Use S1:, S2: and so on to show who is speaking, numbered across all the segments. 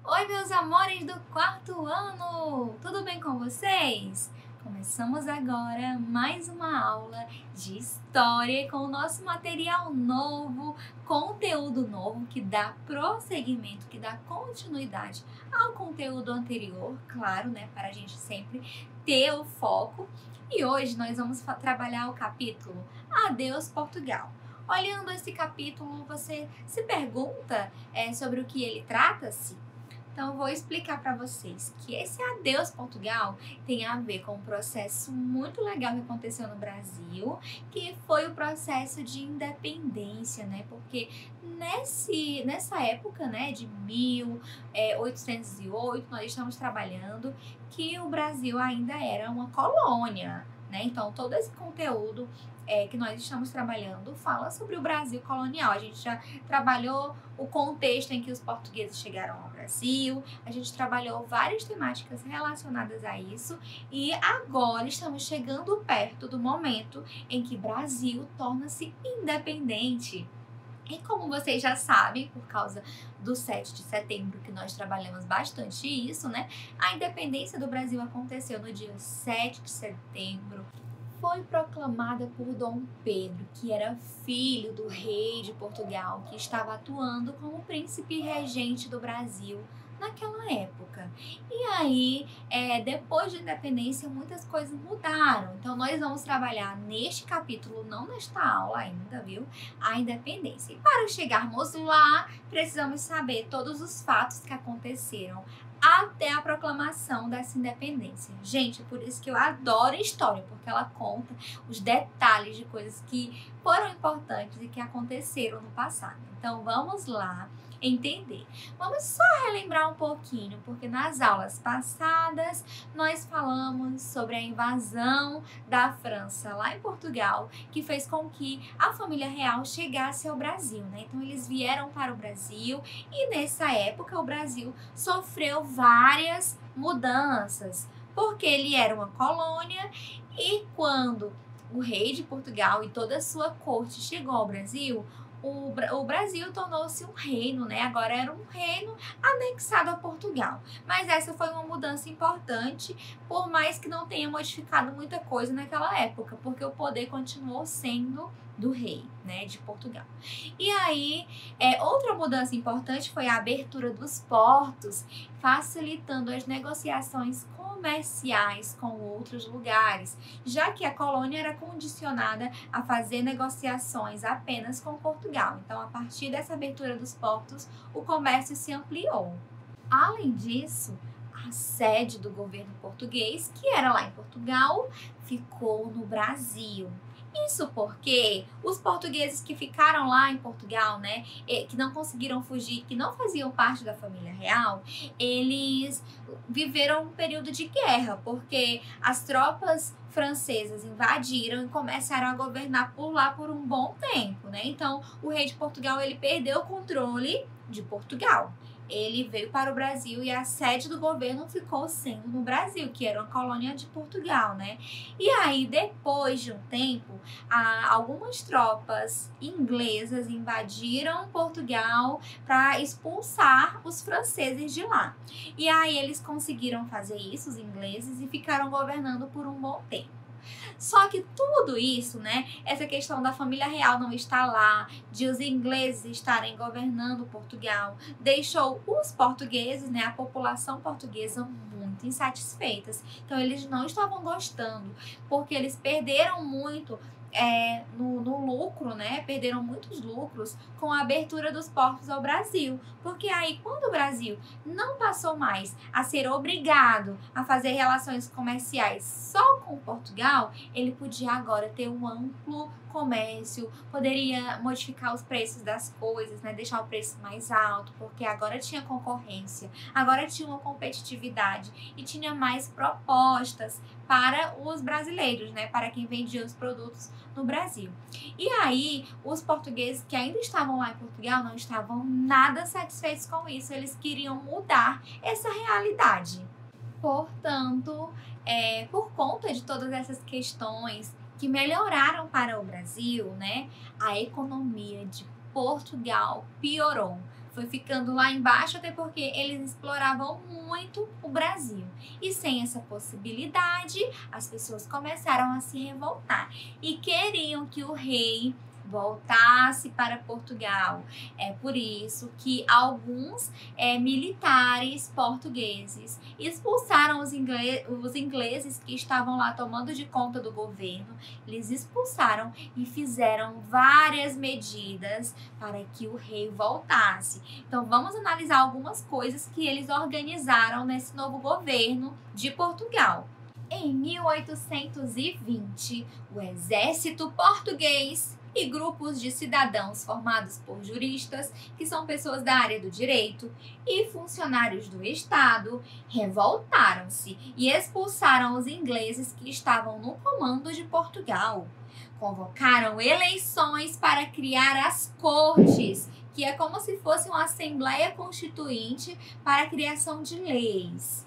S1: Oi, meus amores do quarto ano! Tudo bem com vocês? Começamos agora mais uma aula de história com o nosso material novo, conteúdo novo que dá prosseguimento, que dá continuidade ao conteúdo anterior, claro, né? Para a gente sempre ter o foco. E hoje nós vamos trabalhar o capítulo Adeus Portugal. Olhando esse capítulo, você se pergunta sobre o que ele trata-se? Então, eu vou explicar para vocês que esse Adeus Portugal tem a ver com um processo muito legal que aconteceu no Brasil, que foi o processo de independência, né? Porque nessa época, né, de 1808, nós estamos trabalhando que o Brasil ainda era uma colônia, né? Então, todo esse conteúdo que nós estamos trabalhando fala sobre o Brasil colonial. A gente já trabalhou o contexto em que os portugueses chegaram ao Brasil, a gente trabalhou várias temáticas relacionadas a isso e agora estamos chegando perto do momento em que Brasil torna-se independente. E como vocês já sabem, por causa do 7 de setembro, que nós trabalhamos bastante isso, né? A independência do Brasil aconteceu no dia 7 de setembro. Foi proclamada por Dom Pedro, que era filho do rei de Portugal, que estava atuando como príncipe regente do Brasil naquela época. E aí, depois da independência, muitas coisas mudaram. Então, nós vamos trabalhar neste capítulo, não nesta aula ainda, viu? A independência. E para chegarmos lá, precisamos saber todos os fatos que aconteceram até a proclamação dessa independência. Gente, por isso que eu adoro história, porque ela conta os detalhes de coisas que foram importantes e que aconteceram no passado. Então, vamos lá entender. Vamos só relembrar um pouquinho, porque nas aulas passadas nós falamos sobre a invasão da França lá em Portugal, que fez com que a família real chegasse ao Brasil, né? Então, eles vieram para o Brasil e nessa época o Brasil sofreu várias mudanças, porque ele era uma colônia e quando o rei de Portugal e toda a sua corte chegou ao Brasil, o Brasil tornou-se um reino, né? Agora era um reino anexado a Portugal. Mas essa foi uma mudança importante, por mais que não tenha modificado muita coisa naquela época, porque o poder continuou sendo do rei, né, de Portugal. E aí, outra mudança importante foi a abertura dos portos, facilitando as negociações comerciais com outros lugares, já que a colônia era condicionada a fazer negociações apenas com Portugal. Então, a partir dessa abertura dos portos, o comércio se ampliou. Além disso, a sede do governo português, que era lá em Portugal, ficou no Brasil. Isso porque os portugueses que ficaram lá em Portugal, né, que não conseguiram fugir, que não faziam parte da família real, eles viveram um período de guerra, porque as tropas francesas invadiram e começaram a governar por lá por um bom tempo, né? Então, o rei de Portugal, ele perdeu o controle de Portugal. Ele veio para o Brasil e a sede do governo ficou sendo no Brasil, que era uma colônia de Portugal, né? E aí, depois de um tempo, algumas tropas inglesas invadiram Portugal para expulsar os franceses de lá. E aí eles conseguiram fazer isso, os ingleses, e ficaram governando por um bom tempo. Só que tudo isso, né, essa questão da família real não estar lá, de os ingleses estarem governando Portugal, deixou os portugueses, né, a população portuguesa muito insatisfeitas. Então eles não estavam gostando, porque eles perderam muito no lucro, né? Perderam muitos lucros com a abertura dos portos ao Brasil. Porque aí, quando o Brasil não passou mais a ser obrigado a fazer relações comerciais só com Portugal, ele podia agora ter um amplo comércio, poderia modificar os preços das coisas, né? Deixar o preço mais alto, porque agora tinha concorrência, agora tinha uma competitividade e tinha mais propostas para os brasileiros, né? Para quem vendia os produtos no Brasil. E aí, os portugueses que ainda estavam lá em Portugal não estavam nada satisfeitos com isso, eles queriam mudar essa realidade. Portanto, por conta de todas essas questões que melhoraram para o Brasil, né, a economia de Portugal piorou. foi ficando lá embaixo, até porque eles exploravam muito o Brasil. E sem essa possibilidade, as pessoas começaram a se revoltar e queriam que o rei voltasse para Portugal. É por isso que alguns militares portugueses expulsaram os ingleses que estavam lá tomando de conta do governo. Eles expulsaram e fizeram várias medidas para que o rei voltasse. Então vamos analisar algumas coisas que eles organizaram nesse novo governo de Portugal. Em 1820, o exército português e grupos de cidadãos formados por juristas, que são pessoas da área do direito, e funcionários do Estado, revoltaram-se e expulsaram os ingleses que estavam no comando de Portugal. Convocaram eleições para criar as cortes, que é como se fosse uma assembleia constituinte para a criação de leis,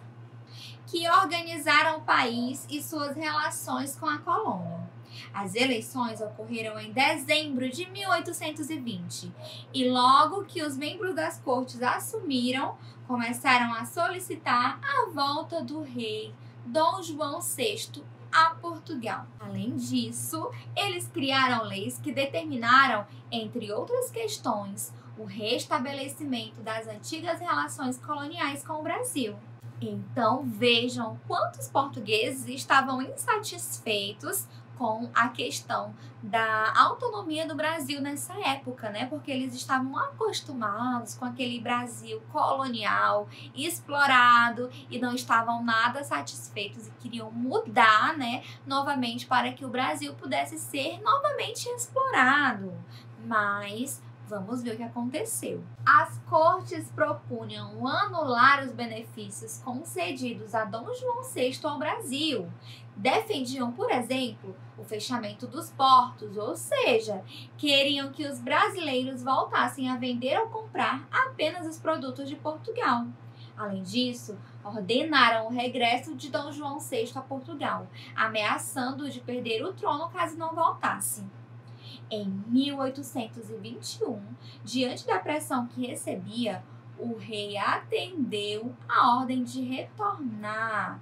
S1: que organizaram o país e suas relações com a colônia. As eleições ocorreram em dezembro de 1820 e logo que os membros das cortes assumiram, começaram a solicitar a volta do rei Dom João VI a Portugal. Além disso, eles criaram leis que determinaram, entre outras questões, o restabelecimento das antigas relações coloniais com o Brasil. Então vejam quantos portugueses estavam insatisfeitos com a questão da autonomia do Brasil nessa época, né? Porque eles estavam acostumados com aquele Brasil colonial, explorado, e não estavam nada satisfeitos e queriam mudar, né, novamente para que o Brasil pudesse ser novamente explorado. Mas vamos ver o que aconteceu. As cortes propunham anular os benefícios concedidos a Dom João VI ao Brasil. Defendiam, por exemplo, o fechamento dos portos, ou seja, queriam que os brasileiros voltassem a vender ou comprar apenas os produtos de Portugal. Além disso, ordenaram o regresso de Dom João VI a Portugal, ameaçando de perder o trono caso não voltasse. Em 1821, diante da pressão que recebia, o rei atendeu a ordem de retornar.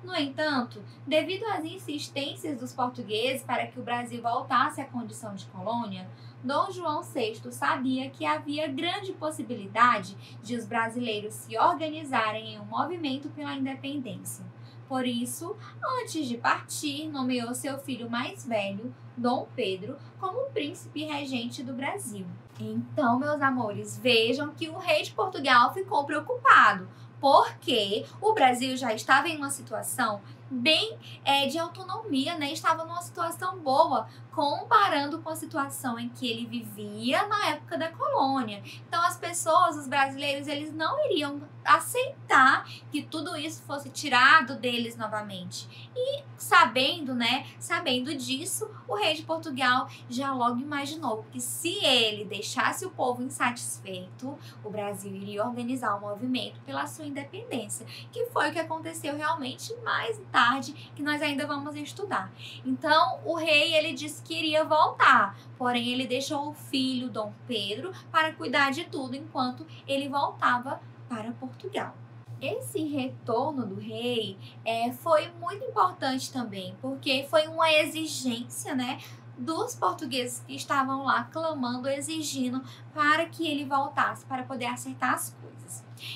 S1: No entanto, devido às insistências dos portugueses para que o Brasil voltasse à condição de colônia, Dom João VI sabia que havia grande possibilidade de os brasileiros se organizarem em um movimento pela independência. Por isso, antes de partir, nomeou seu filho mais velho, Dom Pedro, como príncipe regente do Brasil. Então, meus amores, vejam que o rei de Portugal ficou preocupado, porque o Brasil já estava em uma situação bem de autonomia, né? Estava numa situação boa, comparando com a situação em que ele vivia na época da colônia. Então as pessoas, os brasileiros, eles não iriam aceitar que tudo isso fosse tirado deles novamente. E sabendo disso, o rei de Portugal já logo imaginou que se ele deixasse o povo insatisfeito, o Brasil iria organizar um movimento pela sua independência, que foi o que aconteceu realmente mais tarde, que nós ainda vamos estudar. Então, o rei, ele disse que iria voltar, porém ele deixou o filho, Dom Pedro, para cuidar de tudo enquanto ele voltava para Portugal. Esse retorno do rei foi muito importante também, porque foi uma exigência, né, dos portugueses que estavam lá clamando, exigindo para que ele voltasse para poder acertar as coisas.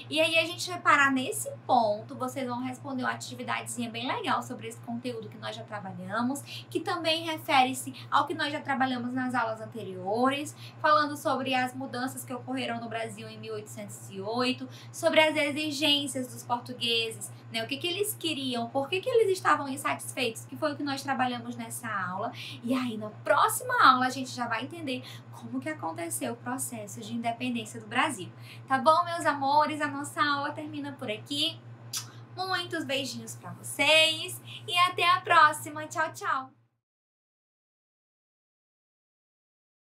S1: E aí a gente vai parar nesse ponto, vocês vão responder uma atividadezinha bem legal sobre esse conteúdo que nós já trabalhamos, que também refere-se ao que nós já trabalhamos nas aulas anteriores, falando sobre as mudanças que ocorreram no Brasil em 1808, sobre as exigências dos portugueses, né? O que eles queriam, por que eles estavam insatisfeitos, que foi o que nós trabalhamos nessa aula. E aí na próxima aula a gente já vai entender como que aconteceu o processo de independência do Brasil. Tá bom, meus amores? A nossa aula termina por aqui. Muitos beijinhos para vocês e até a próxima. Tchau, tchau!